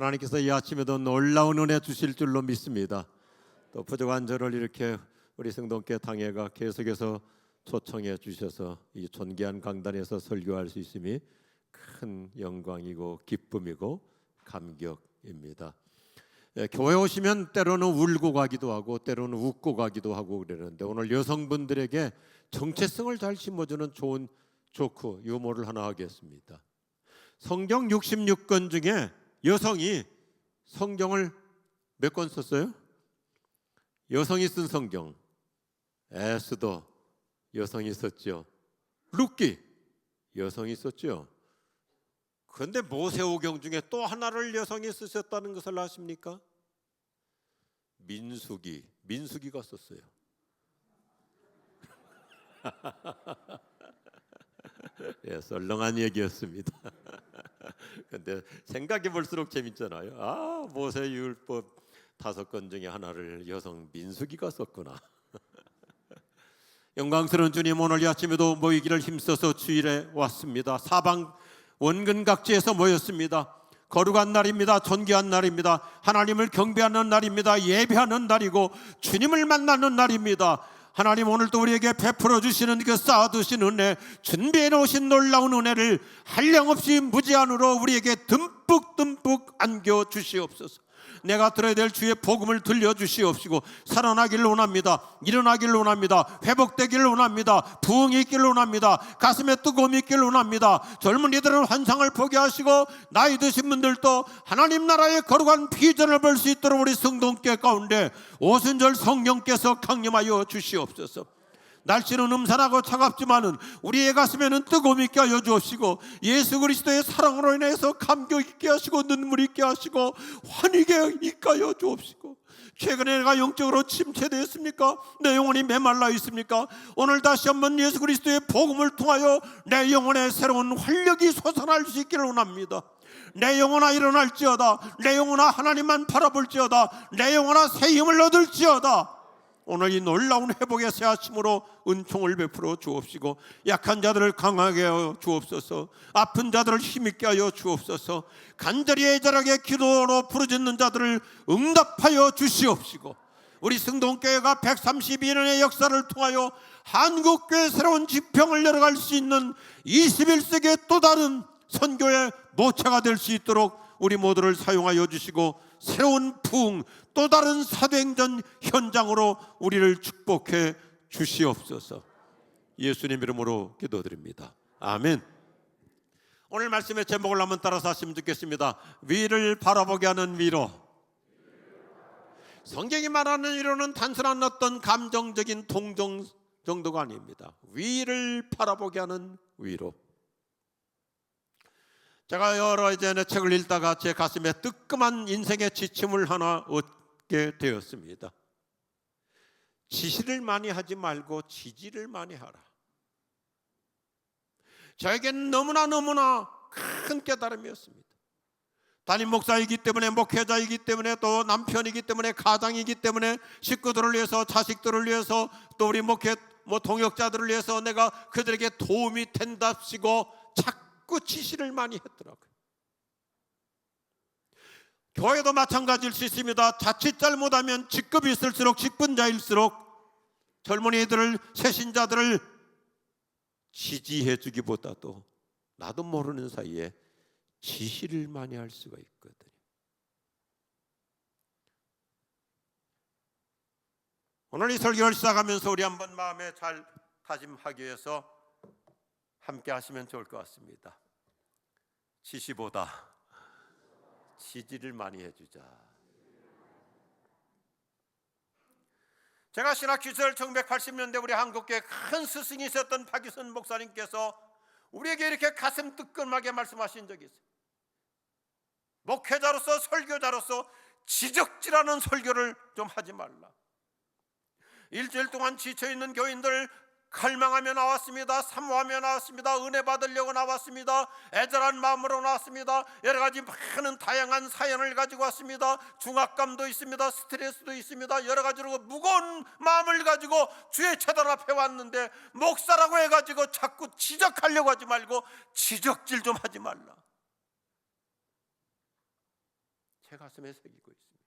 하나님께서 이 아침에도 놀라운 은혜 주실 줄로 믿습니다. 또 부족한 저를 이렇게 우리 성동교회 당회가 계속해서 초청해 주셔서 이 존귀한 강단에서 설교할 수 있음이 큰 영광이고 기쁨이고 감격입니다. 교회 오시면 때로는 울고 가기도 하고 때로는 웃고 가기도 하고 그러는데 오늘 여성분들에게 정체성을 잘 심어주는 좋은 조크 유머를 하나 하겠습니다. 성경 66권 중에 여성이 성경을 몇 권 썼어요? 여성이 쓴 성경 에스더 여성이 썼죠. 룻기 여성이 썼죠. 그런데 모세오경 중에 또 하나를 여성이 쓰셨다는 것을 아십니까? 민수기가 썼어요. 예, 썰렁한 얘기였습니다. 그런데 생각해 볼수록 재밌잖아요. 모세율법 5권 중에 하나를 여성 민수기가 썼구나. 영광스러운 주님, 오늘 이 아침에도 모이기를 힘써서 주일에 왔습니다. 사방 원근 각지에서 모였습니다. 거룩한 날입니다. 존귀한 날입니다. 하나님을 경배하는 날입니다. 예배하는 날이고 주님을 만나는 날입니다. 하나님, 오늘도 우리에게 베풀어 주시는 그 쌓아두신 은혜, 준비해 놓으신 놀라운 은혜를 한량없이 무제한으로 우리에게 듬뿍 안겨 주시옵소서. 내가 들어야 될 주의 복음을 들려주시옵시고 살아나길 원합니다. 일어나길 원합니다. 회복되길 원합니다. 부흥이 있길 원합니다. 가슴에 뜨거움이 있길 원합니다. 젊은이들은 환상을 포기하시고 나이 드신 분들도 하나님 나라의 거룩한 비전을 볼 수 있도록 우리 성동교회 가운데 오순절 성령께서 강림하여 주시옵소서. 날씨는 음산하고 차갑지만은 우리의 가슴에는 뜨거움이 있게 하여 주옵시고 예수 그리스도의 사랑으로 인해서 감격 있게 하시고 눈물 있게 하시고 환희게 있게 하여 주옵시고, 최근에 내가 영적으로 침체되었습니까? 내 영혼이 메말라 있습니까? 오늘 다시 한번 예수 그리스도의 복음을 통하여 내 영혼에 새로운 활력이 솟아날 수 있기를 원합니다. 내 영혼아 일어날지어다. 내 영혼아 하나님만 바라볼지어다. 내 영혼아 새 힘을 얻을지어다. 오늘 이 놀라운 회복의 새 아침으로 은총을 베풀어 주옵시고 약한 자들을 강하게 하여 주옵소서. 아픈 자들을 힘있게 하여 주옵소서. 간절히 애절하게 기도로 부르짖는 자들을 응답하여 주시옵시고, 우리 성동교회가 132년의 역사를 통하여 한국교회 새로운 지평을 열어갈 수 있는 21세기의 또 다른 선교의 모체가 될 수 있도록 우리 모두를 사용하여 주시고 새로운 부흥, 또 다른 사도행전 현장으로 우리를 축복해 주시옵소서. 예수님 이름으로 기도드립니다. 아멘. 오늘 말씀의 제목을 한번 따라서 하시면 좋겠습니다. 위를 바라보게 하는 위로. 성경이 말하는 위로는 단순한 어떤 감정적인 동정 정도가 아닙니다. 위를 바라보게 하는 위로. 제가 여러 전에 책을 읽다가 제 가슴에 뜨끔한 인생의 지침을 하나 얻게 되었습니다. 지시를 많이 하지 말고 지지를 많이 하라. 저에게는 너무나 큰 깨달음이었습니다. 담임 목사이기 때문에, 목회자이기 때문에, 또 남편이기 때문에, 가장이기 때문에, 식구들을 위해서, 자식들을 위해서, 또 우리 동역자들을 위해서 내가 그들에게 도움이 된답시고 자꾸 지시를 많이 했더라고요. 교회도 마찬가지일 수 있습니다. 자칫 잘못하면 직급이 있을수록, 직분자일수록 젊은이들을, 새신자들을 지지해 주기보다도 나도 모르는 사이에 지시를 많이 할 수가 있거든요. 오늘 이 설교를 시작하면서 우리 한번 마음에 잘 다짐하기 위해서 함께 하시면 좋을 것 같습니다. 지시보다 지지를 많이 해주자. 제가 신학 시절 1980년대 우리 한국교회 큰 스승이셨던 박유선 목사님께서 우리에게 이렇게 가슴 뜨끔하게 말씀하신 적이 있어요. 목회자로서, 설교자로서 지적질하는 설교를 좀 하지 말라. 일주일 동안 지쳐있는 교인들 갈망하며 나왔습니다. 사모하며 나왔습니다. 은혜 받으려고 나왔습니다. 애절한 마음으로 나왔습니다. 여러 가지 많은 다양한 사연을 가지고 왔습니다. 중압감도 있습니다. 스트레스도 있습니다. 여러 가지로 무거운 마음을 가지고 주의 제단 앞에 왔는데, 목사라고 해가지고 자꾸 지적하려고 하지 말고 지적질 좀 하지 말라. 제 가슴에 새기고 있습니다.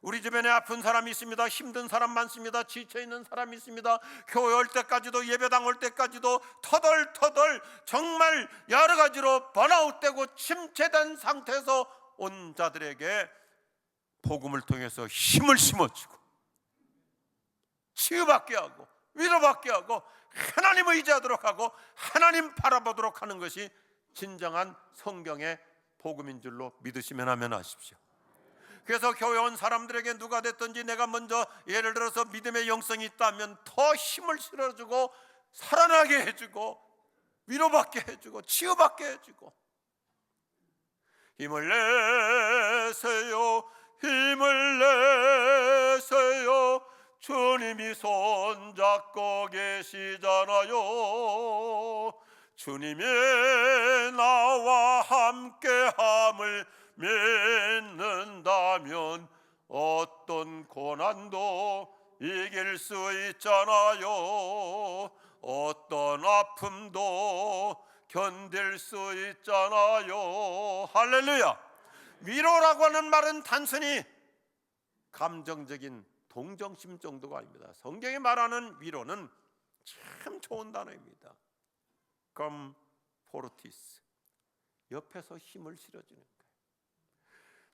우리 주변에 아픈 사람이 있습니다. 힘든 사람 많습니다. 지쳐있는 사람이 있습니다. 교회 올 때까지도, 예배당 올 때까지도 터덜터덜 정말 여러 가지로 번아웃되고 침체된 상태에서 온 자들에게 복음을 통해서 힘을 심어주고 치유받게 하고 위로받게 하고 하나님을 의지하도록 하고 하나님 바라보도록 하는 것이 진정한 성경의 복음인 줄로 믿으시면 하면 하십시오. 그래서 교회 온 사람들에게 누가 됐든지 내가 먼저 예를 들어서 믿음의 영성이 있다면 더 힘을 실어주고 살아나게 해주고 위로받게 해주고 치유받게 해주고, 힘을 내세요, 힘을 내세요, 주님이 손잡고 계시잖아요. 주님이 나와 함께함을 믿는다면 어떤 고난도 이길 수 있잖아요. 어떤 아픔도 견딜 수 있잖아요. 할렐루야. 위로라고 하는 말은 단순히 감정적인 동정심 정도가 아닙니다. 성경이 말하는 위로는 참 좋은 단어입니다. 컴포르티스, 옆에서 힘을 실어주는 거예요.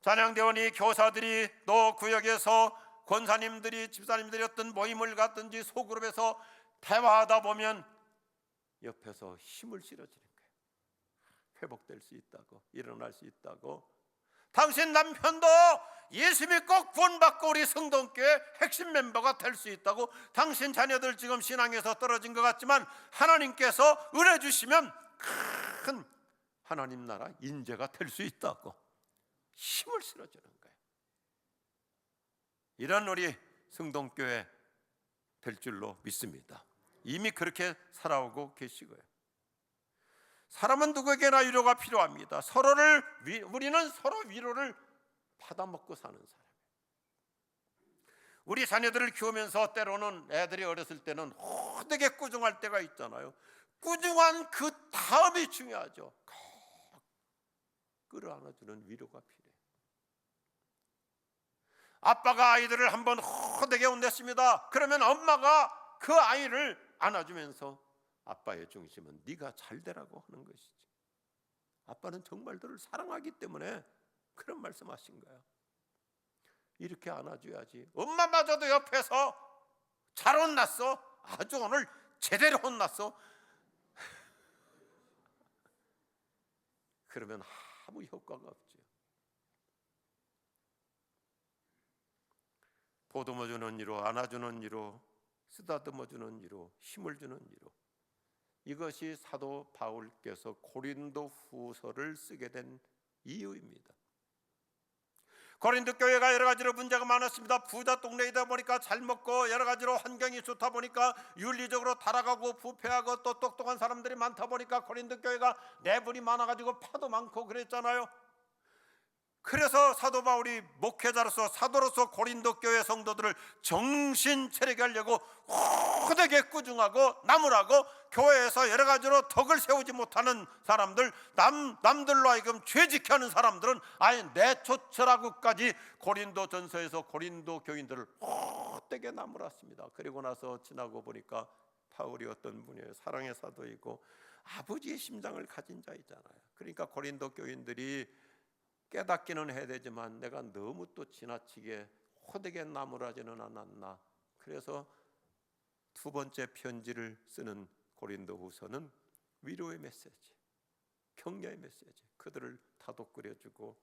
찬양대원이, 교사들이, 또 구역에서 권사님들이, 집사님들이 어떤 모임을 갔든지 소그룹에서 대화하다 보면 옆에서 힘을 실어주는 거예요. 회복될 수 있다고, 일어날 수 있다고. 당신 남편도 예수 믿고 구원받고 우리 성동교회 핵심 멤버가 될 수 있다고. 당신 자녀들 지금 신앙에서 떨어진 것 같지만 하나님께서 은혜 주시면 큰 하나님 나라 인재가 될 수 있다고 힘을 실어주는 거예요. 이런 우리 성동교회 될 줄로 믿습니다. 이미 그렇게 살아오고 계시고요. 사람은 누구에게나 위로가 필요합니다. 우리는 서로 위로를 받아먹고 사는 사람이에요. 우리 자녀들을 키우면서 때로는 애들이 어렸을 때는 호되게 꾸중할 때가 있잖아요. 꾸중한 그 다음이 중요하죠. 끌어안아주는 위로가 필요해요. 아빠가 아이들을 한번 호되게 혼냈습니다. 그러면 엄마가 그 아이를 안아주면서 아빠의 중심은 네가 잘 되라고 하는 것이지. 아빠는 정말 너를 사랑하기 때문에 그런 말씀하신 거야. 이렇게 안아줘야지. 엄마마저도 옆에서 잘 혼났어, 아주 오늘 제대로 혼났어, 그러면 아무 효과가 없죠. 보듬어주는 위로, 안아주는 위로, 쓰다듬어주는 위로, 힘을 주는 위로. 이것이 사도 바울께서 고린도 후서를 쓰게 된 이유입니다. 고린도 교회가 여러 가지로 문제가 많았습니다. 부자 동네이다 보니까 잘 먹고 여러 가지로 환경이 좋다 보니까 윤리적으로 타락하고 부패하고 또 똑똑한 사람들이 많다 보니까 고린도 교회가 내분이 많아가지고 파도 많고 그랬잖아요. 그래서 사도 바울이 목회자로서, 사도로서 고린도 교회 성도들을 정신 차리게 하려고 호되게 꾸중하고 나무라고, 교회에서 여러 가지로 덕을 세우지 못하는 사람들, 남들로 하여금 죄짓게 하는 사람들은 아예 내쫓으라고까지 고린도 전서에서 고린도 교인들을 호되게 나무랐습니다. 그리고 나서 지나고 보니까 바울이 어떤 분이에요? 사랑의 사도이고 아버지의 심장을 가진 자이잖아요. 그러니까 고린도 교인들이 깨닫기는 해야 되지만 내가 너무 또 지나치게 호되게 나무라지는 않았나. 그래서 두 번째 편지를 쓰는 고린도후서는 위로의 메시지, 격려의 메시지, 그들을 다독거려주고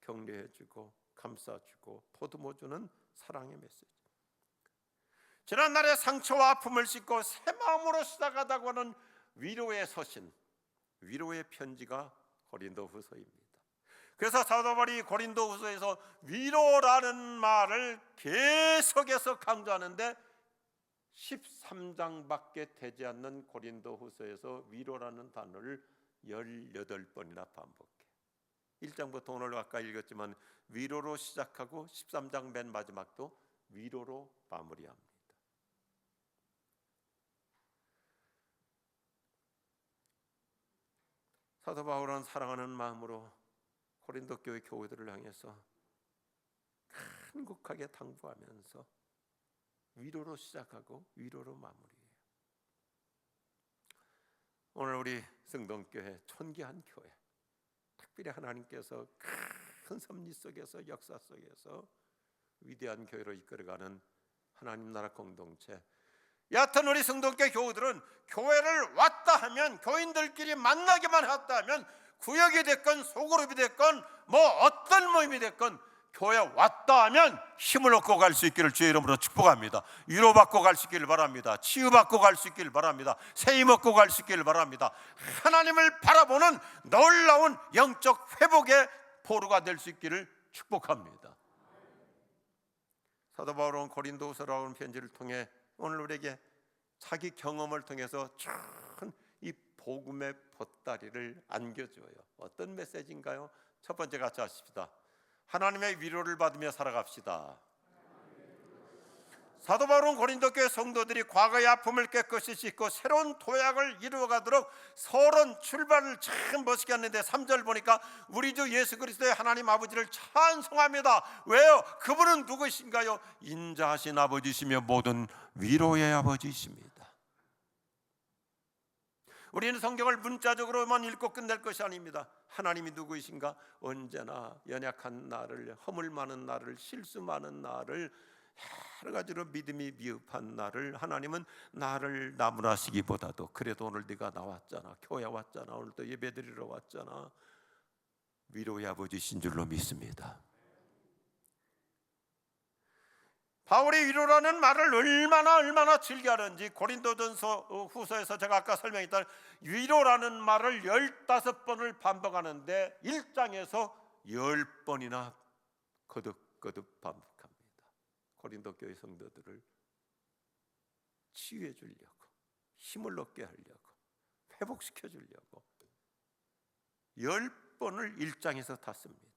격려해주고 감싸주고 보듬어주는 사랑의 메시지. 지난날의 상처와 아픔을 싣고 새 마음으로 시작하다고 하는 위로의 서신, 위로의 편지가 고린도후서입니다. 그래서 사도 바울이 고린도후서에서 위로라는 말을 계속해서 강조하는데 13장밖에 되지 않는 고린도후서에서 위로라는 단어를 18번이나 반복해. 1장부터 오늘 아까 읽었지만 위로로 시작하고 13장 맨 마지막도 위로로 마무리합니다. 사도 바울은 사랑하는 마음으로 고린도 교회 교우들을 향해서 간곡하게 당부하면서 위로로 시작하고 위로로 마무리해요. 오늘 우리 성동교회 존귀한 교회, 특별히 하나님께서 큰 섭리 속에서 역사 속에서 위대한 교회로 이끌어가는 하나님 나라 공동체, 여하튼 우리 성동교회 교우들은 교회를 왔다 하면, 교인들끼리 만나기만 했다 하면, 구역이 됐건 소그룹이 됐건 뭐 어떤 모임이 됐건 교회 왔다 하면 힘을 얻고 갈 수 있기를 주의 이름으로 축복합니다. 위로받고 갈 수 있기를 바랍니다. 치유받고 갈 수 있기를 바랍니다. 세임 얻고 갈 수 있기를 바랍니다. 하나님을 바라보는 놀라운 영적 회복의 포로가 될 수 있기를 축복합니다. 사도 바울은 고린도후서라고 하는 편지를 통해 오늘 우리에게 자기 경험을 통해서 큰 이 복음의 보따리를 안겨줘요. 어떤 메시지인가요? 첫 번째 같이 하십시다. 하나님의 위로를 받으며 살아갑시다. 사도 바울은 고린도 교회 성도들이 과거의 아픔을 깨끗이 씻고 새로운 도약을 이루어가도록 서론 출발을 참 멋있게 했는데 3절 보니까 우리 주 예수 그리스도의 하나님 아버지를 찬송합니다. 왜요? 그분은 누구신가요? 인자하신 아버지시며 모든 위로의 아버지이십니다. 우리는 성경을 문자적으로만 읽고 끝낼 것이 아닙니다. 하나님이 누구이신가? 언제나 연약한 나를, 허물 많은 나를, 실수 많은 나를, 여러 가지로 믿음이 미흡한 나를 하나님은 나를 나무라시기보다도 그래도 오늘 네가 나왔잖아, 교회 왔잖아, 오늘 또 예배드리러 왔잖아, 위로의 아버지신 줄로 믿습니다. 바울이 위로라는 말을 얼마나 즐겨하는지 고린도전서 후서에서 제가 아까 설명했던 위로라는 말을 15번을 반복하는데 1장에서 10번이나 거듭거듭 반복합니다. 고린도 교회 성도들을 치유해 주려고, 힘을 얻게 하려고, 회복시켜 주려고 10번을 1장에서 다 씁니다.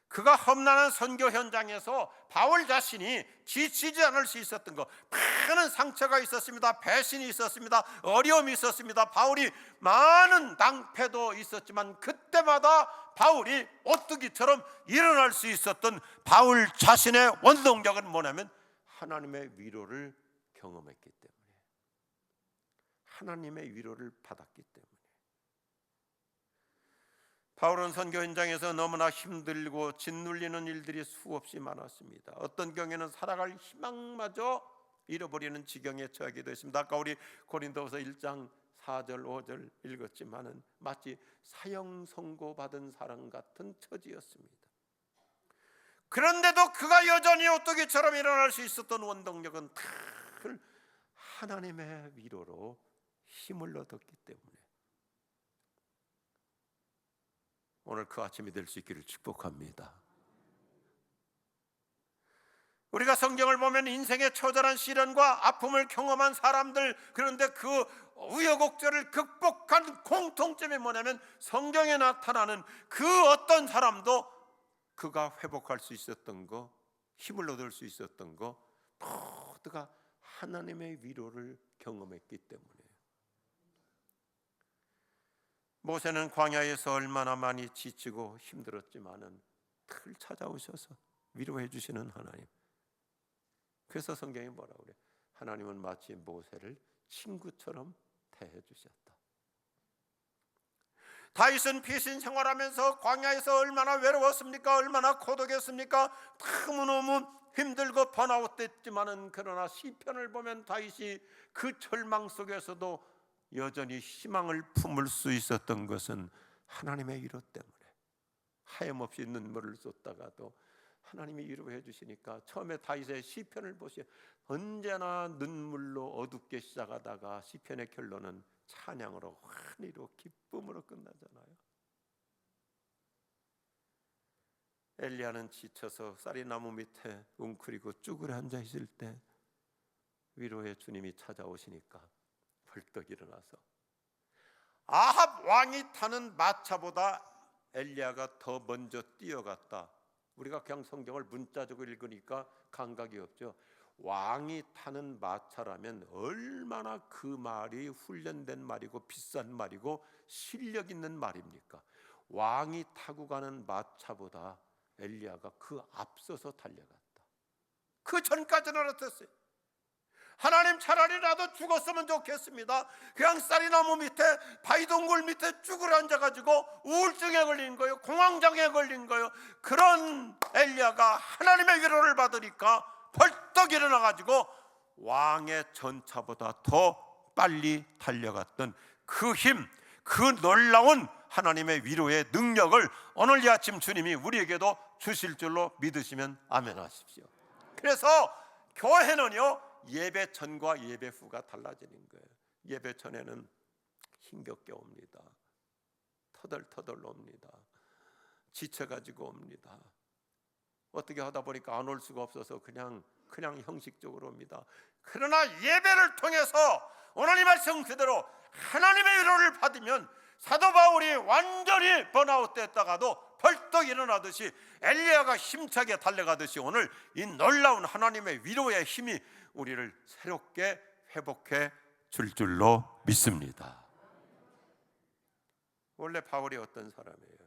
그가 험난한 선교 현장에서 바울 자신이 지치지 않을 수 있었던 것, 많은 상처가 있었습니다. 배신이 있었습니다. 어려움이 있었습니다. 바울이 많은 낭패도 있었지만 그때마다 바울이 오뚜기처럼 일어날 수 있었던 바울 자신의 원동력은 뭐냐면 하나님의 위로를 경험했기 때문에, 하나님의 위로를 받았기 때문에. 바울은 선교 현장에서 너무나 힘들고 짓눌리는 일들이 수없이 많았습니다. 어떤 경우에는 살아갈 희망마저 잃어버리는 지경에 처하기도 했습니다. 아까 우리 고린도후서 1장 4절 5절 읽었지만은 마치 사형 선고받은 사람 같은 처지였습니다. 그런데도 그가 여전히 오뚜기처럼 일어날 수 있었던 원동력은 늘 하나님의 위로로 힘을 얻었기 때문에 오늘 그 아침이 될 수 있기를 축복합니다. 우리가 성경을 보면 인생의 처절한 시련과 아픔을 경험한 사람들, 그런데 그 우여곡절을 극복한 공통점이 뭐냐면 성경에 나타나는 그 어떤 사람도 그가 회복할 수 있었던 거, 힘을 얻을 수 있었던 거 모두가 하나님의 위로를 경험했기 때문에. 모세는 광야에서 얼마나 많이 지치고 힘들었지만은 늘 찾아오셔서 위로해 주시는 하나님. 그래서 성경이 뭐라고 그래? 하나님은 마치 모세를 친구처럼 대해 주셨다. 다윗은 피신 생활하면서 광야에서 얼마나 외로웠습니까? 얼마나 고독했습니까? 너무너무 힘들고 번아웃됐지만은 그러나 시편을 보면 다윗이 그 절망 속에서도 여전히 희망을 품을 수 있었던 것은 하나님의 위로 때문에, 하염없이 눈물을 쏟다가도 하나님이 위로해 주시니까 처음에 다윗의 시편을 보시면 언제나 눈물로 어둡게 시작하다가 시편의 결론은 찬양으로 환희로 기쁨으로 끝나잖아요. 엘리야는 지쳐서 쌀이나무 밑에 웅크리고 쭈그려 앉아 있을 때 위로의 주님이 찾아오시니까 벌떡 일어나서 아합 왕이 타는 마차보다 엘리야가 더 먼저 뛰어갔다. 우리가 그냥 성경을 문자적으로 읽으니까 감각이 없죠. 왕이 타는 마차라면 얼마나 그 말이 훈련된 말이고 비싼 말이고 실력 있는 말입니까? 왕이 타고 가는 마차보다 엘리야가 그 앞서서 달려갔다. 그 전까지는 어땠어요? 하나님, 차라리 나도 죽었으면 좋겠습니다. 그냥 쌀이나무 밑에, 바위동굴 밑에 쭈그려 앉아가지고 우울증에 걸린 거예요. 공황장애에 걸린 거예요. 그런 엘리야가 하나님의 위로를 받으니까 벌떡 일어나가지고 왕의 전차보다 더 빨리 달려갔던 그 힘, 그 놀라운 하나님의 위로의 능력을 오늘 이 아침 주님이 우리에게도 주실 줄로 믿으시면 아멘 하십시오. 그래서 교회는요, 예배 전과 예배 후가 달라지는 거예요. 예배 전에는 힘겹게 옵니다. 터덜터덜 옵니다. 지쳐가지고 옵니다. 어떻게 하다 보니까 안 올 수가 없어서 그냥 형식적으로 옵니다. 그러나 예배를 통해서 오늘 이 말씀 그대로 하나님의 위로를 받으면 사도 바울이 완전히 번아웃 됐다가도 벌떡 일어나듯이 엘리야가 힘차게 달려가듯이 오늘 이 놀라운 하나님의 위로의 힘이 우리를 새롭게 회복해 줄 줄로 믿습니다. 원래 바울이 어떤 사람이에요?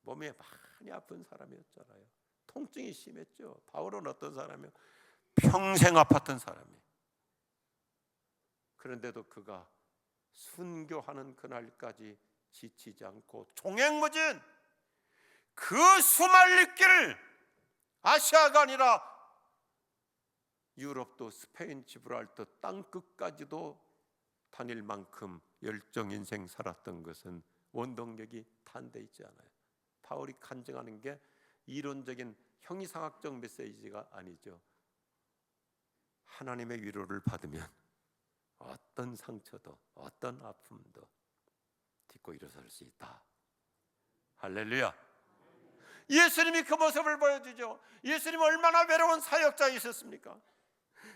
몸이 많이 아픈 사람이었잖아요. 통증이 심했죠. 바울은 어떤 사람이에요? 평생 아팠던 사람이에요. 그런데도 그가 순교하는 그날까지 지치지 않고 종횡무진 그 수말릴 길을, 아시아가 아니라 유럽도 스페인 지브랄터 땅끝까지도 다닐 만큼 열정 인생 살았던 것은 원동력이 탄데 있지 않아요. 바울이 간증하는 게 이론적인 형이상학적 메시지가 아니죠. 하나님의 위로를 받으면 어떤 상처도 어떤 아픔도 딛고 일어설 수 있다. 할렐루야. 예수님이 그 모습을 보여주죠. 예수님 얼마나 외로운 사역자이셨습니까?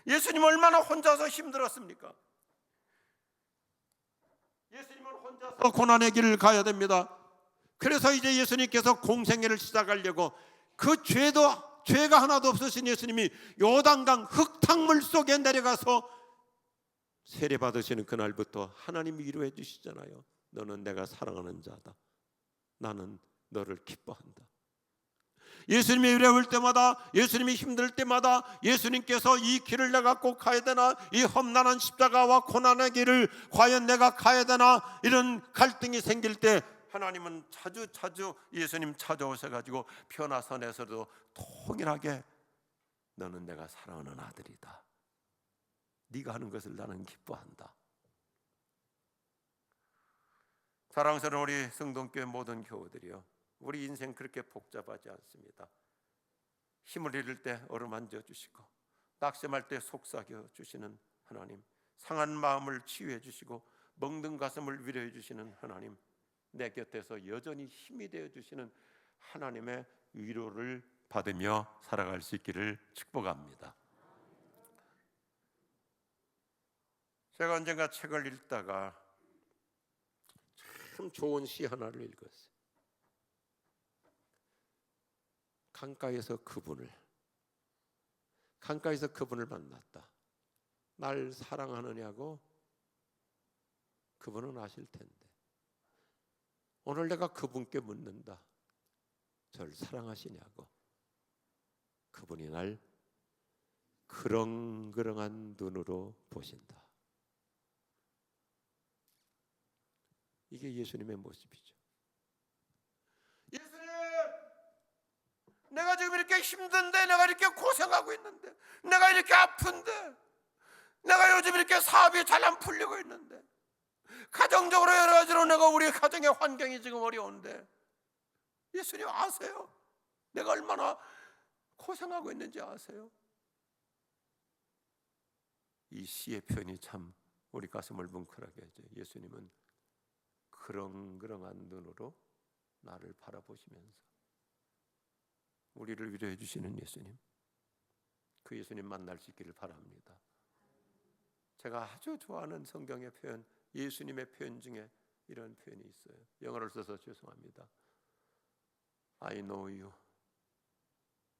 예수님 얼마나 혼자서 힘들었습니까? 예수님은 혼자서 고난의 길을 가야 됩니다. 그래서 이제 예수님께서 공생애를 시작하려고 그 죄가 하나도 없으신 예수님이 요단강 흙탕물 속에 내려가서 세례 받으시는 그날부터 하나님이 위로해 주시잖아요. 너는 내가 사랑하는 자다. 나는 너를 기뻐한다. 예수님이 위로할 때마다, 예수님이 힘들 때마다 예수님께서 이 길을 내가 꼭 가야 되나, 이 험난한 십자가와 고난의 길을 과연 내가 가야 되나, 이런 갈등이 생길 때 하나님은 자주 예수님 찾아오셔가지고 변화선에서도 통일하게 너는 내가 사랑하는 아들이다. 네가 하는 것을 나는 기뻐한다. 사랑스러운 우리 성동교회 모든 교우들이요, 우리 인생 그렇게 복잡하지 않습니다. 힘을 잃을 때 어루만져 주시고, 낙심할 때 속삭여 주시는 하나님, 상한 마음을 치유해 주시고 멍든 가슴을 위로해 주시는 하나님, 내 곁에서 여전히 힘이 되어 주시는 하나님의 위로를 받으며 살아갈 수 있기를 축복합니다. 제가 언젠가 책을 읽다가 참 좋은 시 하나를 읽었어요. 강가에서 그분을 만났다. 날 사랑하느냐고 그분은 아실 텐데, 오늘 내가 그분께 묻는다. 저를 사랑하시냐고. 그분이 날 그렁그렁한 눈으로 보신다. 이게 예수님의 모습이죠. 예수님, 내가 지금 이렇게 힘든데, 내가 이렇게 고생하고 있는데, 내가 이렇게 아픈데, 내가 요즘 이렇게 사업이 잘 안 풀리고 있는데, 가정적으로 여러 가지로 내가 우리 가정의 환경이 지금 어려운데, 예수님 아세요? 내가 얼마나 고생하고 있는지 아세요? 이 시의 표현이 참 우리 가슴을 뭉클하게 하죠. 예수님은 그렁그렁한 눈으로 나를 바라보시면서 우리를 위로해 주시는 예수님, 그 예수님 만날 수 있기를 바랍니다. 제가 아주 좋아하는 성경의 표현, 예수님의 표현 중에 이런 표현이 있어요. 영어를 써서 죄송합니다. I know you.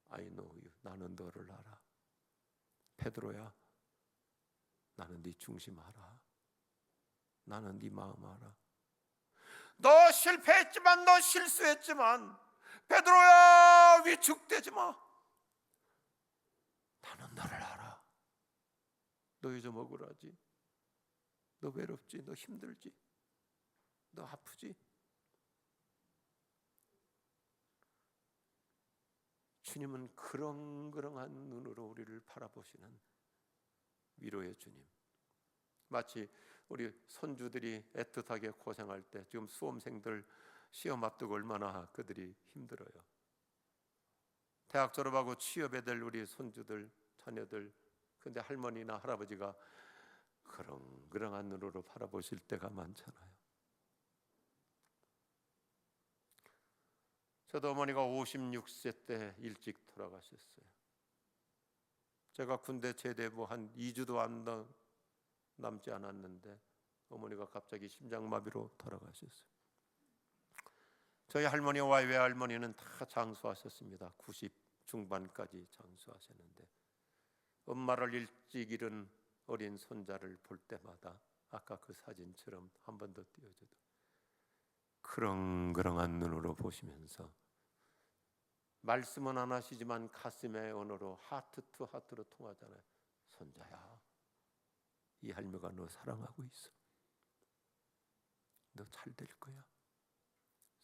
I know you. 나는 너를 알아. 베드로야, 나는 네 중심 알아. 나는 네 마음 알아. 너 실패했지만, 너 실수했지만, 베드로야 위축되지 마. 나는 너를 알아. 너 요즘 억울하지? 너 외롭지? 너 힘들지? 너 아프지? 주님은 그렁그렁한 눈으로 우리를 바라보시는 위로의 주님. 마치 우리 손주들이 애틋하게 고생할 때, 지금 수험생들 시험 앞두고 얼마나 그들이 힘들어요. 대학 졸업하고 취업해야 될 우리 손주들, 자녀들, 근데 할머니나 할아버지가 그렁그렁한 눈으로 바라보실 때가 많잖아요. 저도 어머니가 56세 때 일찍 돌아가셨어요. 제가 군대 제대 한 2주도 안 남지 않았는데 어머니가 갑자기 심장마비로 돌아가셨어요. 저희 할머니와 외할머니는 다 장수하셨습니다. 90 중반까지 장수하셨는데 엄마를 일찍 잃은 어린 손자를 볼 때마다 아까 그 사진처럼 한 번 더 띄워줘도 그렁그렁한 눈으로 보시면서, 말씀은 안 하시지만 가슴의 언어로 하트 투 하트로 통하잖아요. 손자야, 이 할머니가 너 사랑하고 있어. 너 잘 될 거야.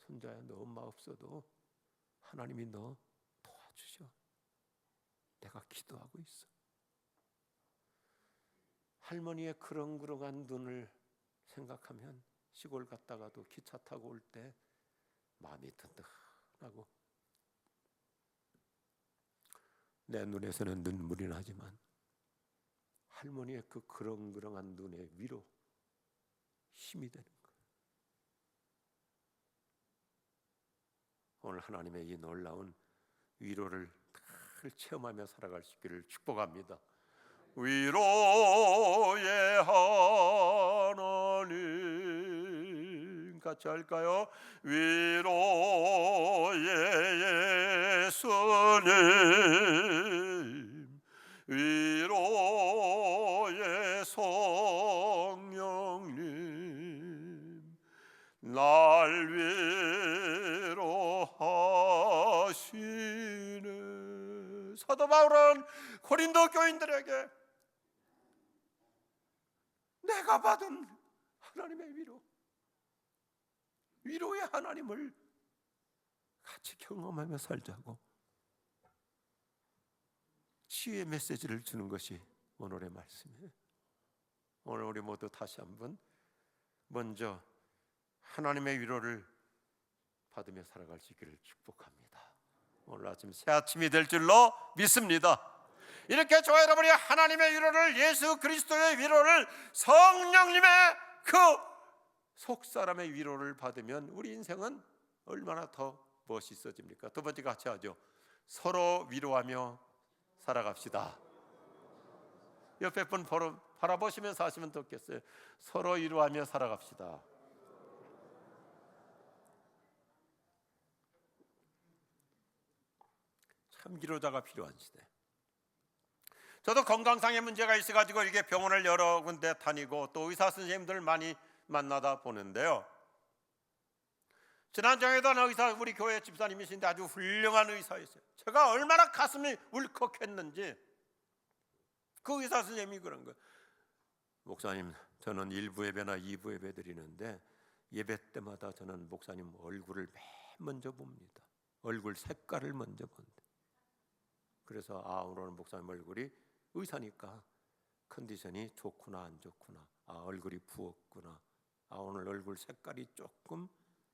손자야, 너 엄마 없어도 하나님이 너 도와주셔. 내가 기도하고 있어. 할머니의 그렁그렁한 눈을 생각하면 시골 갔다가도 기차 타고 올 때 마음이 든든하고, 내 눈에서는 눈물이 나지만 할머니의 그 그렁그렁한 눈의 위로, 힘이 되는 거예요. 오늘 하나님의 이 놀라운 위로를 늘 체험하며 살아갈 수 있기를 축복합니다. 위로의 하나님, 같이 할까요? 위로의 예수님, 위로의 성령님, 날 위로하시네. 사도 바울은 고린도 교인들에게 내가 받은 하나님의 위로의 하나님을 같이 경험하며 살자고 치유의 메시지를 주는 것이 오늘의 말씀이에요. 오늘 우리 모두 다시 한번 먼저 하나님의 위로를 받으며 살아갈 수 있기를 축복합니다. 오늘 아침 새 아침이 될 줄로 믿습니다. 이렇게 저와 여러분이 하나님의 위로를, 예수 그리스도의 위로를, 성령님의 그 속사람의 위로를 받으면 우리 인생은 얼마나 더 멋있어집니까? 두 번째 같이 하죠. 서로 위로하며 살아갑시다. 옆에 분 바라보시면서 하시면 좋겠어요. 서로 위로하며 살아갑시다. 참 위로자가 필요한 시대. 저도 건강상의 문제가 있어가지고 이게 병원을 여러 군데 다니고 또 의사 선생님들 많이 만나다 보는데요. 지난주에도 우리 교회 집사님이신데 아주 훌륭한 의사였어요. 제가 얼마나 가슴이 울컥했는지 그 의사 선생님이 그런 거예요. 목사님, 저는 1부 예배나 2부 예배 드리는데 예배 때마다 저는 목사님 얼굴을 맨 먼저 봅니다. 얼굴 색깔을 먼저 본다. 그래서 오늘은 목사님 얼굴이 의사니까 컨디션이 좋구나 안 좋구나, 얼굴이 부었구나, 오늘 얼굴 색깔이 조금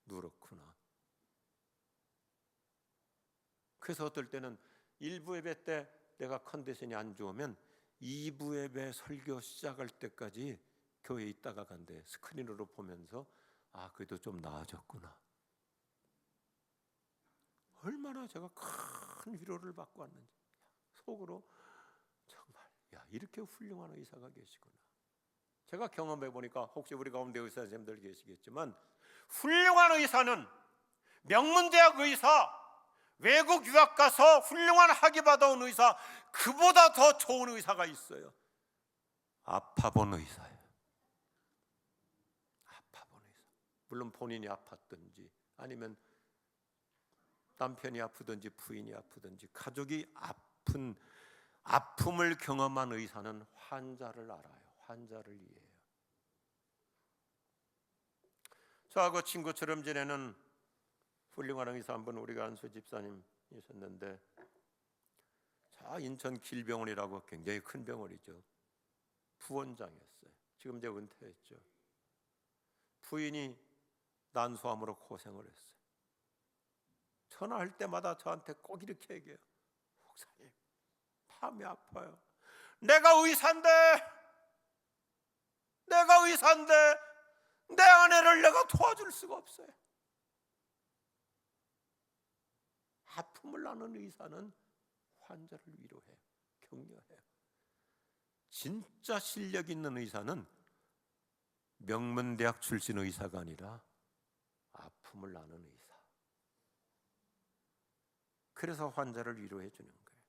누렇구나. 그래서 어떨 때는 1부 예배 때 내가 컨디션이 안 좋으면 2부 예배 설교 시작할 때까지 교회에 있다가 간대 스크린으로 보면서 그래도 좀 나아졌구나. 얼마나 제가 큰 위로를 받고 왔는지 속으로 정말 이렇게 훌륭한 의사가 계시구나. 제가 경험해 보니까 혹시 우리 가운데 의사 선생님들 계시겠지만 훌륭한 의사는 명문대학 의사, 외국 유학 가서 훌륭한 학위 받아온 의사, 그보다 더 좋은 의사가 있어요. 아파본 의사예요. 아파본 의사. 물론 본인이 아팠든지 아니면 남편이 아프든지 부인이 아프든지 가족이 아픔을 경험한 의사는 환자를 알아요. 환자를 이해해요. 저하고 친구처럼 지내는 훌륭한 의사 한 분, 우리가 안수 집사님 있었는데, 자, 인천 길병원이라고 굉장히 큰 병원이죠. 부원장이었어요. 지금 이제 은퇴했죠. 부인이 난소암으로 고생을 했어요. 전화할 때마다 저한테 꼭 이렇게 얘기해요. 목사님, 마음이 아파요. 내가 의사인데 내 아내를 내가 도와줄 수가 없어요. 아픔을 아는 의사는 환자를 위로해요. 격려해요. 진짜 실력 있는 의사는 명문대학 출신 의사가 아니라 아픔을 아는 의사. 그래서 환자를 위로해 주는 거예요.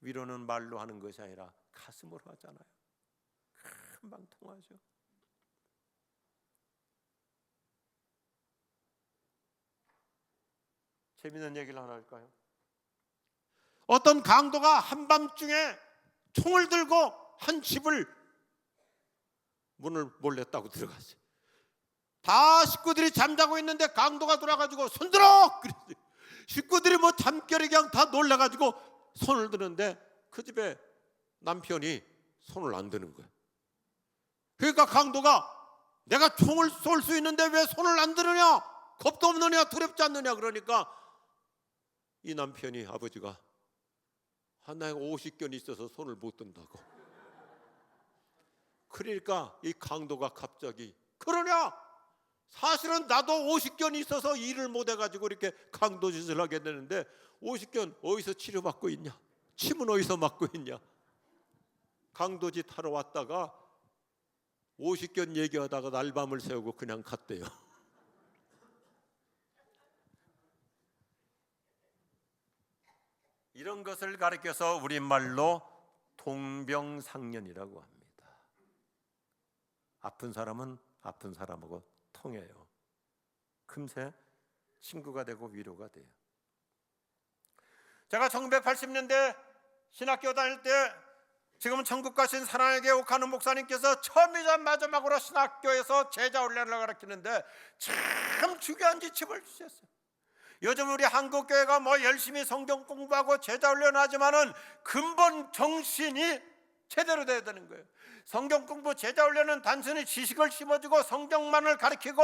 위로는 말로 하는 것이 아니라 가슴으로 하잖아요. 금방 통하죠. 재미있는 얘기를 하나 할까요? 어떤 강도가 한밤중에 총을 들고 한 집을 문을 몰래 따고 들어갔어요. 다 식구들이 잠자고 있는데 강도가 돌아가지고 손 들어! 그랬어요. 식구들이 뭐 잠결에 그냥 다 놀라가지고 손을 드는데 그 집에 남편이 손을 안 드는 거예요. 그러니까 강도가 내가 총을 쏠 수 있는데 왜 손을 안 드느냐? 겁도 없느냐? 두렵지 않느냐? 그러니까 이 남편이, 아버지가 내가 50견이 있어서 손을 못 든다고. 그러니까 이 강도가 갑자기, 그러냐? 사실은 나도 50견이 있어서 일을 못 해가지고 이렇게 강도 짓을 하게 되는데 50견 어디서 치료받고 있냐? 침은 어디서 맞고 있냐? 강도짓 하러 왔다가 50견 얘기하다가 날밤을 새우고 그냥 갔대요. 이런 것을 가리켜서 우리말로 동병상련이라고 합니다. 아픈 사람은 아픈 사람하고 통해요. 금세 친구가 되고 위로가 돼요. 제가 1980년대 신학교 다닐 때 지금은 천국 가신 사랑의 교육하는 목사님께서 처음이자 마지막으로 신학교에서 제자 훈련을 가르치는데 참 중요한 지침을 주셨어요. 요즘 우리 한국교회가 뭐 열심히 성경 공부하고 제자 훈련하지만은 근본 정신이 제대로 돼야 되는 거예요. 성경 공부, 제자 훈련은 단순히 지식을 심어주고 성경만을 가르치고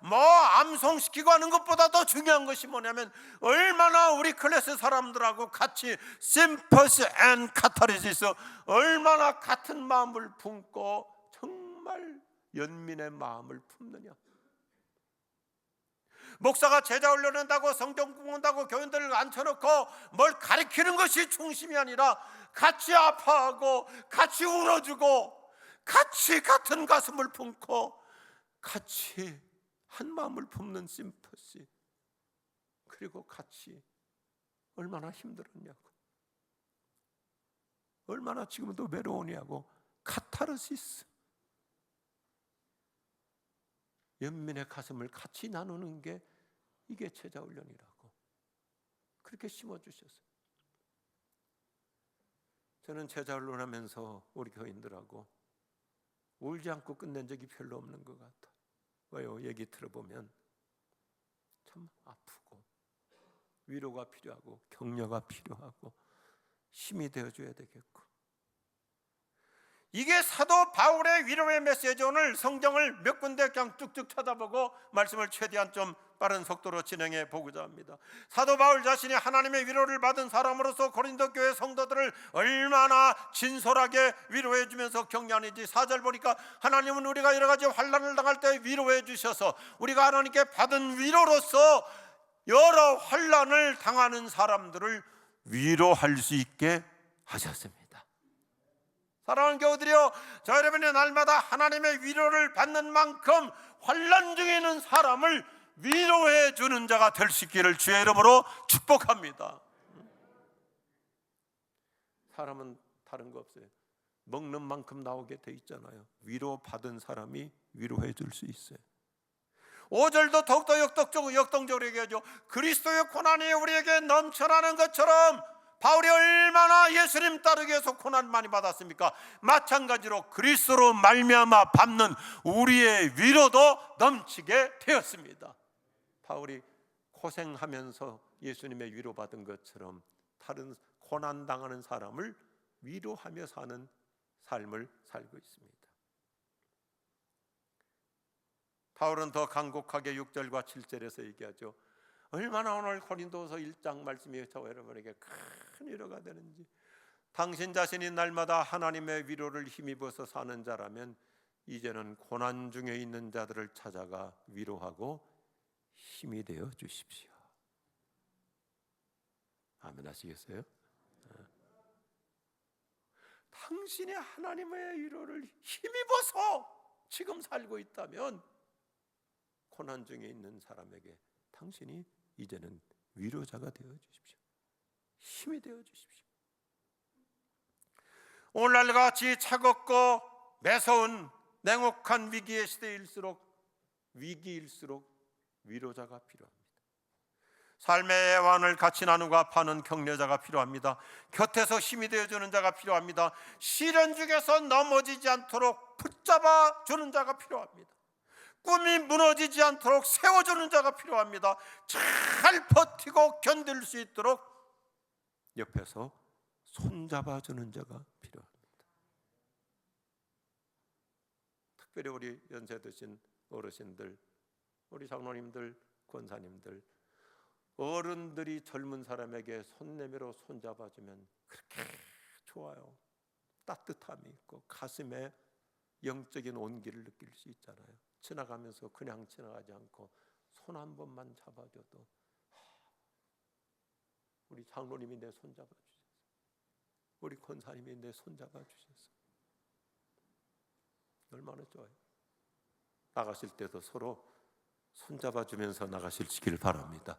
뭐 암송시키고 하는 것보다 더 중요한 것이 뭐냐면 얼마나 우리 클래스 사람들하고 같이 심퍼시 앤 카타르시스, 얼마나 같은 마음을 품고 정말 연민의 마음을 품느냐. 목사가 제자 훈련한다고 성경 공부한다고 교인들을 앉혀놓고 뭘 가르치는 것이 중심이 아니라 같이 아파하고 같이 울어주고 같이 같은 가슴을 품고 같이 한 마음을 품는 심퍼시, 그리고 같이 얼마나 힘들었냐고, 얼마나 지금도 외로우냐고, 카타르시스, 연민의 가슴을 같이 나누는 게 이게 제자 훈련이라고 그렇게 심어주셨어요. 저는 제자 훈련하면서 우리 교인들하고 울지 않고 끝낸 적이 별로 없는 것 같아요. 왜요? 얘기 들어보면 참 아프고 위로가 필요하고 격려가 필요하고 힘이 되어줘야 되겠고, 이게 사도 바울의 위로의 메시지. 오늘 성경을 몇 군데 그냥 쭉쭉 쳐다보고 말씀을 최대한 좀 빠른 속도로 진행해 보고자 합니다. 사도 바울 자신이 하나님의 위로를 받은 사람으로서 고린도 교회 성도들을 얼마나 진솔하게 위로해 주면서 격려하는지 4절 보니까 하나님은 우리가 여러 가지 환난을 당할 때 위로해 주셔서 우리가 하나님께 받은 위로로서 여러 환난을 당하는 사람들을 위로할 수 있게 하셨습니다. 사랑하는 교우들이여, 저 여러분의 날마다 하나님의 위로를 받는 만큼 환난 중에 있는 사람을 위로해 주는 자가 될 수 있기를 주의 이름으로 축복합니다. 사람은 다른 거 없어요. 먹는 만큼 나오게 돼 있잖아요. 위로 받은 사람이 위로해 줄 수 있어요. 5절도 더욱더 역동적으로 얘기하죠. 그리스도의 고난이 우리에게 넘쳐나는 것처럼 바울이 얼마나 예수님 따르기 위해서 고난 많이 받았습니까? 마찬가지로 그리스도로 말미암아 받는 우리의 위로도 넘치게 되었습니다. 바울이 고생하면서 예수님의 위로받은 것처럼 다른 고난당하는 사람을 위로하며 사는 삶을 살고 있습니다. 바울은 더 간곡하게 6절과 7절에서 얘기하죠. 얼마나 오늘 고린도서 1장 말씀이 저 여러분에게 큰 위로가 되는지. 당신 자신이 날마다 하나님의 위로를 힘입어서 사는 자라면 이제는 고난 중에 있는 자들을 찾아가 위로하고 힘이 되어 주십시오. 아멘 하시겠어요? 당신이 하나님의 위로를 힘입어서 지금 살고 있다면 고난 중에 있는 사람에게 당신이 이제는 위로자가 되어 주십시오. 힘이 되어 주십시오. 오늘날 같이 차갑고 매서운 냉혹한 위기의 시대일수록 위로자가 필요합니다. 삶의 애환을 같이 나누고 아파하는 격려자가 필요합니다. 곁에서 힘이 되어주는 자가 필요합니다. 시련 중에서 넘어지지 않도록 붙잡아 주는 자가 필요합니다. 꿈이 무너지지 않도록 세워주는 자가 필요합니다. 잘 버티고 견딜 수 있도록 옆에서 손잡아주는 자가 필요합니다. 특별히 우리 연세 드신 어르신들, 우리 장로님들, 권사님들, 어른들이 젊은 사람에게 손 내밀어 손잡아주면 그렇게 좋아요. 따뜻함이 있고 가슴에 영적인 온기를 느낄 수 있잖아요. 지나가면서 그냥 지나가지 않고 손 한 번만 잡아줘도 우리 장로님이 내 손 잡아주셨어, 우리 권사님이 내 손 잡아주셨어. 얼마나 좋아요. 나가실 때도 서로 손 잡아주면서 나가시길 바랍니다.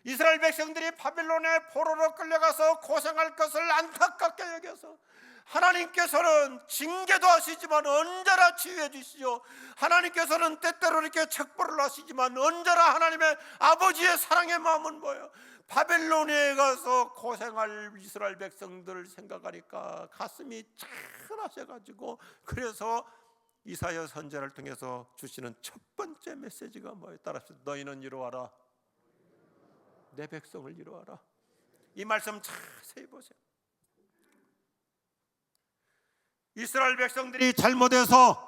이스라엘 백성들이 바빌론의 포로로 끌려가서 고생할 것을 안타깝게 여겨서 하나님께서는 징계도 하시지만 언제나 치유해 주시죠. 하나님께서는 때때로 이렇게 책벌을 하시지만 언제나 하나님의 아버지의 사랑의 마음은 뭐예요? 바벨론에 가서 고생할 이스라엘 백성들을 생각하니까 가슴이 차분하셔가지고, 그래서 이사야 선지자를 통해서 주시는 첫 번째 메시지가 뭐예요? 따라합시다. 너희는 이루어라, 내 백성을 이루어라. 이 말씀 자세히 보세요. 이스라엘 백성들이 잘못해서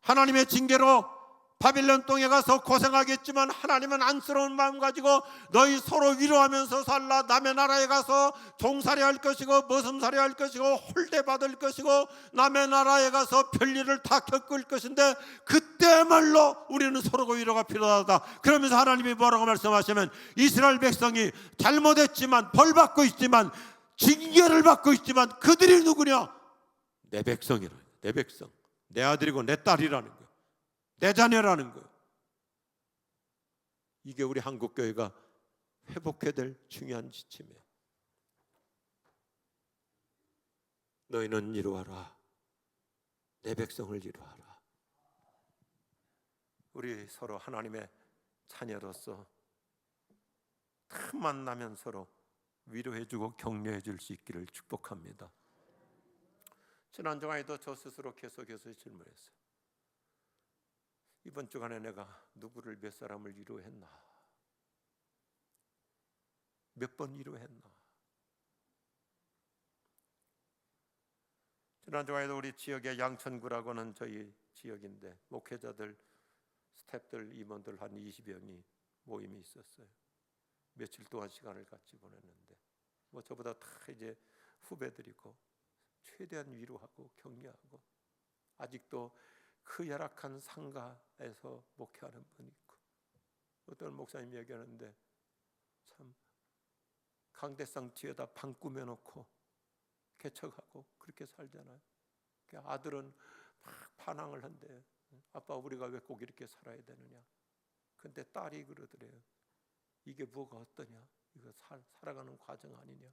하나님의 징계로 바빌론 땅에 가서 고생하겠지만 하나님은 안쓰러운 마음 가지고 너희 서로 위로하면서 살라. 남의 나라에 가서 종살이 할 것이고 머슴살이 할 것이고 홀대받을 것이고 남의 나라에 가서 별일을 다 겪을 것인데 그때말로 우리는 서로 위로가 필요하다. 그러면서 하나님이 뭐라고 말씀하시면 이스라엘 백성이 잘못했지만 벌받고 있지만 징계를 받고 있지만 그들이 누구냐? 내 백성이라. 내 백성, 내 아들이고 내 딸이라는 거예요. 내 자녀라는 거예요. 이게 우리 한국교회가 회복해야 될 중요한 지침이에요. 너희는 이루어라, 내 백성을 이루어라. 우리 서로 하나님의 자녀로서 틈만 나면 서로 위로해주고 격려해줄 수 있기를 축복합니다. 지난 주간에도 저 스스로 계속해서 질문했어요. 이번 주간에 내가 누구를 몇 사람을 위로했나? 몇 번 위로했나? 지난 주간에도 우리 지역의 양천구라고는 저희 지역인데 목회자들, 스태프들, 임원들 한 20여 명이 모임이 있었어요. 며칠 동안 시간을 같이 보냈는데 뭐 저보다 다 이제 후배들이고 최대한 위로하고 격려하고, 아직도 그 열악한 상가에서 목회하는 분이 있고, 어떤 목사님이 얘기하는데 참 강대상 뒤에다 방 꾸며놓고 개척하고 그렇게 살잖아요. 아들은 막 반항을 한대. 아빠, 우리가 왜 꼭 이렇게 살아야 되느냐? 근데 딸이 그러더래요. 이게 뭐가 어떠냐? 이거 살아가는 과정 아니냐?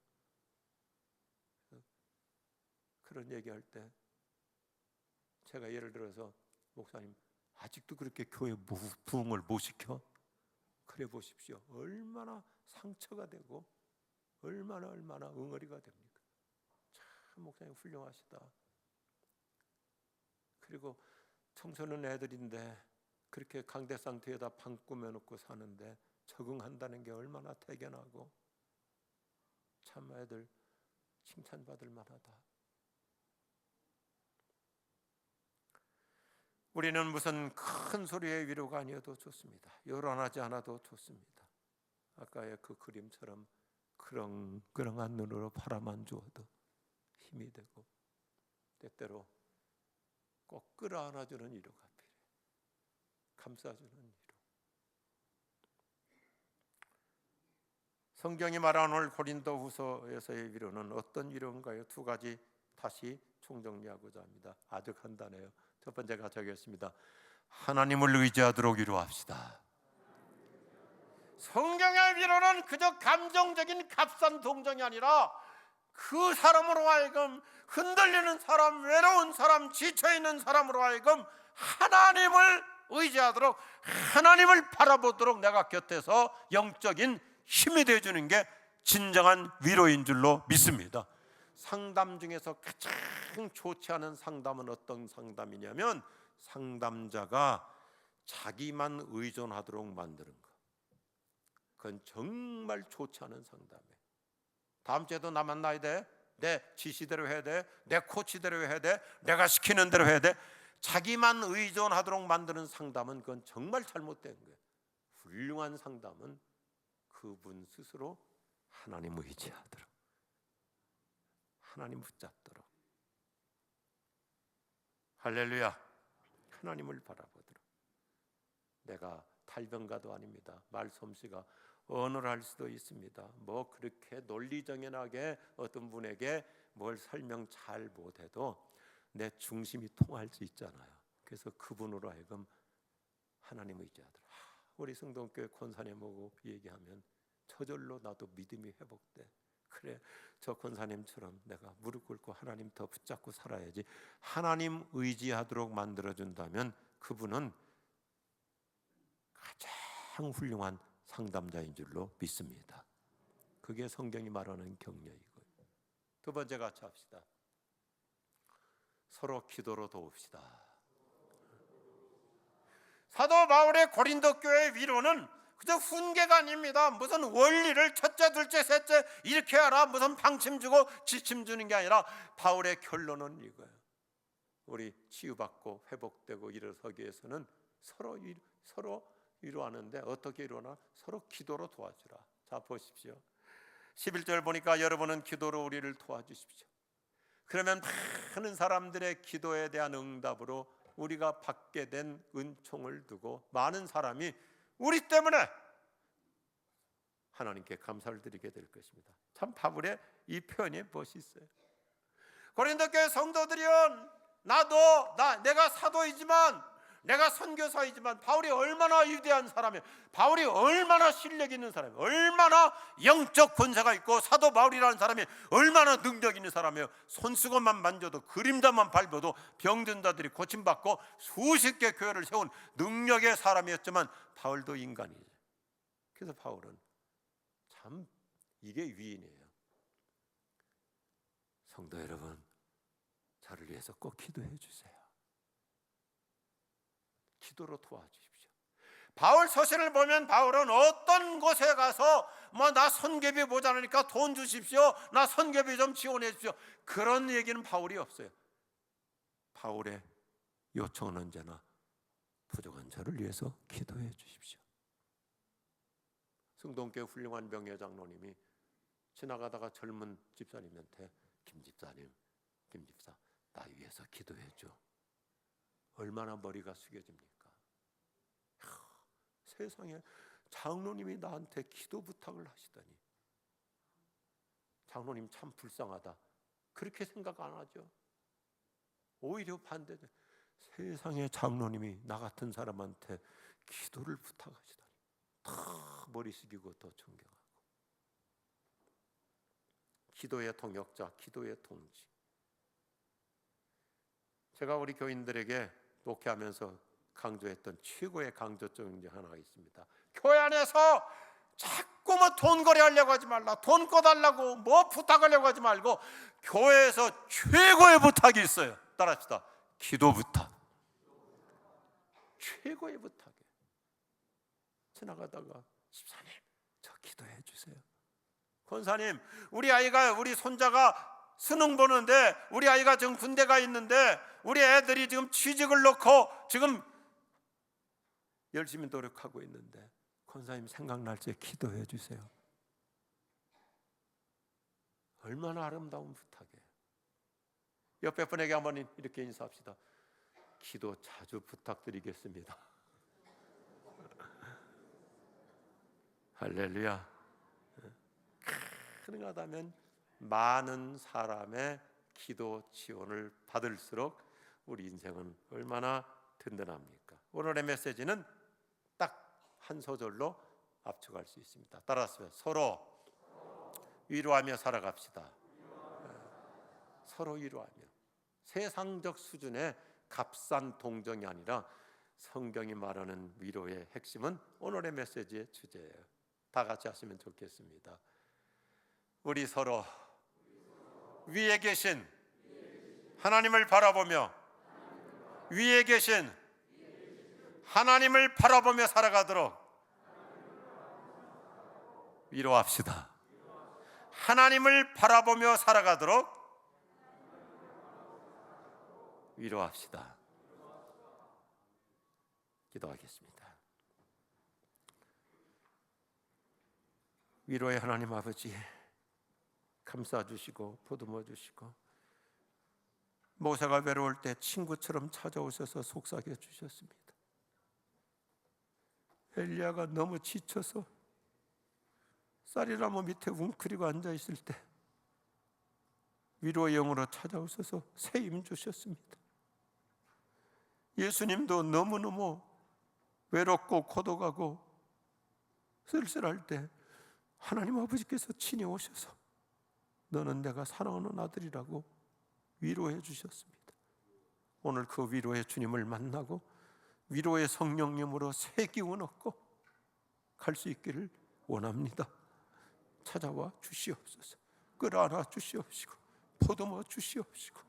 그런 얘기할 때 제가 예를 들어서 목사님, 아직도 그렇게 교회 부흥을 못 시켜? 그래 보십시오. 얼마나 상처가 되고 얼마나 응어리가 됩니까? 참 목사님 훌륭하시다. 그리고 청소년 애들인데 그렇게 강대상 뒤에다 방 꾸며놓고 사는데 적응한다는 게 얼마나 대견하고 참 애들 칭찬받을 만하다. 우리는 무슨 큰 소리의 위로가 아니어도 좋습니다. 요란하지 않아도 좋습니다. 아까의 그 그림처럼 그렁그렁한 눈으로 바라만 주어도 힘이 되고 때때로 꼭 끌어안아주는 위로가 필요해. 감싸주는 위로. 성경이 말하는 오늘 고린도후서에서의 위로는 어떤 위로인가요? 두 가지 다시 총정리하고자 합니다. 아주 간단해요. 첫 번째가 저기였습니다. 하나님을 의지하도록 위로합시다. 성경의 위로는 그저 감정적인 값싼 동정이 아니라 그 사람으로 하여금 흔들리는 사람, 외로운 사람, 지쳐있는 사람으로 하여금 하나님을 의지하도록, 하나님을 바라보도록 내가 곁에서 영적인 힘이 되어주는 게 진정한 위로인 줄로 믿습니다. 상담 중에서 가장 좋지 않은 상담은 어떤 상담이냐면 상담자가 자기만 의존하도록 만드는 거. 그건 정말 좋지 않은 상담이에요. 다음 주에도 나 만나야 돼. 내 지시대로 해야 돼. 내 코치대로 해야 돼. 내가 시키는 대로 해야 돼. 자기만 의존하도록 만드는 상담은 그건 정말 잘못된 거예요. 훌륭한 상담은 그분 스스로 하나님 의지하도록, 하나님 붙잡도록, 할렐루야, 하나님을 바라보도록. 내가 탈병가도 아닙니다. 말솜씨가 언어를 할 수도 있습니다. 뭐 그렇게 논리정연하게 어떤 분에게 뭘 설명 잘 못해도 내 중심이 통할 수 있잖아요. 그래서 그분으로 하여금 하나님 의지하도록. 우리 성동교회 권사님 보고 얘기하면 저절로 나도 믿음이 회복돼. 그래, 저 권사님처럼 내가 무릎 꿇고 하나님 더 붙잡고 살아야지. 하나님 의지하도록 만들어준다면 그분은 가장 훌륭한 상담자인 줄로 믿습니다. 그게 성경이 말하는 격려이고요. 두 번째 같이 합시다. 서로 기도로 도웁시다. 사도 바울의 고린도 교회의 위로는 그저 훈계가 아닙니다. 무슨 원리를 첫째, 둘째, 셋째 이렇게 하라, 무슨 방침 주고 지침 주는 게 아니라 바울의 결론은 이거예요. 우리 치유받고 회복되고 일어서기 위해서는 서로 위로하는데 어떻게 위로하나? 서로 기도로 도와주라. 자, 보십시오. 11절 보니까 여러분은 기도로 우리를 도와주십시오. 그러면 많은 사람들의 기도에 대한 응답으로 우리가 받게 된 은총을 두고 많은 사람이 우리 때문에 하나님께 감사를 드리게 될 것입니다. 참 바울의 이 표현이 멋있어요. 고린도 교회 성도들이여, 내가 사도이지만, 내가 선교사이지만 바울이 얼마나 위대한 사람이에요. 바울이 얼마나 실력 있는 사람이에요. 얼마나 영적 권세가 있고 사도 바울이라는 사람이 얼마나 능력 있는 사람이에요. 손수건만 만져도, 그림자만 밟아도 병든 자들이 고침받고 수십 개 교회를 세운 능력의 사람이었지만 바울도 인간이에요. 그래서 바울은 참 이게 위인이에요. 성도 여러분, 저를 위해서 꼭 기도해 주세요. 기도로 도와주십시오. 바울 서신을 보면 바울은 어떤 곳에 가서 나 선교비 모자라니까 돈 주십시오, 나 선교비 좀 지원해 주십시오, 그런 얘기는 바울이 없어요. 바울의 요청은 언제나 부족한 저를 위해서 기도해 주십시오. 성동교회 훌륭한 명예 장로님이 지나가다가 젊은 집사님한테 김 집사, 나 위해서 해줘. 얼마나 머리가 숙여집니까? 세상에 장로님이 나한테 기도 부탁을 하시다니. 장로님 참 불쌍하다, 그렇게 생각 안 하죠. 오히려 반대죠. 세상에 장로님이 나 같은 사람한테 기도를 부탁하시다니. 다 머리 숙이고 더 존경하고. 기도의 통역자, 기도의 통지. 제가 우리 교인들에게 목회하면서 강조했던 최고의 강조점 중에 하나가 있습니다. 교회 안에서 자꾸 뭐 돈거래 하려고 하지 말라, 돈 꺼달라고 뭐 부탁하려고 하지 말고 교회에서 최고의 부탁이 있어요. 따라합시다. 기도 부탁. 최고의 부탁이에요. 지나가다가 집사님 저 기도해 주세요. 권사님 우리 손자가 수능 보는데 우리 아이가 지금 군대 가 있는데 우리 애들이 지금 취직을 놓고 지금 열심히 노력하고 있는데 권사님 생각날 때 기도해 주세요. 얼마나 아름다운 부탁이에요. 옆에 분에게 한번 이렇게 인사합시다. 기도 자주 부탁드리겠습니다. 할렐루야. 가능하다면 많은 사람의 기도 지원을 받을수록 우리 인생은 얼마나 든든합니까? 오늘의 메시지는 딱 한 소절로 압축할 수 있습니다. 따라서 서로 위로하며 살아갑시다. 서로 위로하며. 세상적 수준의 값싼 동정이 아니라 성경이 말하는 위로의 핵심은 오늘의 메시지의 주제예요. 다 같이 하시면 좋겠습니다. 우리 서로 위에 계신 하나님을 바라보며 위에 계신 하나님을 바라보며 살아가도록 위로합시다. 하나님을 바라보며 살아가도록 위로합시다. 기도하겠습니다. 위로의 하나님 아버지, 감싸주시고 보듬어 주시고 모세가 외로울 때 친구처럼 찾아오셔서 속삭여 주셨습니다. 엘리야가 너무 지쳐서 쌀이나무 밑에 웅크리고 앉아있을 때 위로의 영으로 찾아오셔서 새 힘 주셨습니다. 예수님도 너무너무 외롭고 고독하고 쓸쓸할 때 하나님 아버지께서 친히 오셔서 너는 내가 사랑하는 아들이라고 위로해 주셨습니다. 오늘 그 위로의 주님을 만나고 위로의 성령님으로 새 기운 얻고 갈 수 있기를 원합니다. 찾아와 주시옵소서. 끌어안아 주시옵시고 보듬어 주시옵시고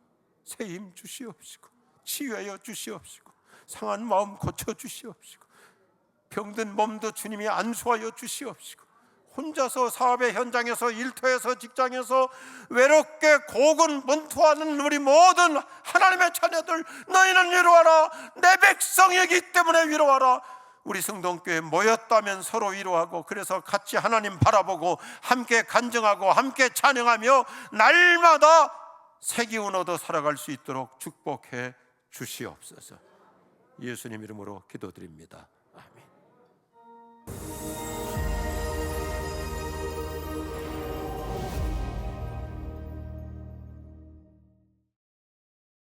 새 힘 주시옵시고 치유하여 주시옵시고 상한 마음 고쳐 주시옵시고 병든 몸도 주님이 안수하여 주시옵시고 혼자서 사업의 현장에서 일터에서 직장에서 외롭게 고군분투하는 우리 모든 하나님의 자녀들 너희는 위로하라. 내 백성이기 때문에 위로하라. 우리 성동교회 모였다면 서로 위로하고 그래서 같이 하나님 바라보고 함께 간증하고 함께 찬양하며 날마다 새 기운 얻어 살아갈 수 있도록 축복해 주시옵소서. 예수님 이름으로 기도드립니다. 아멘.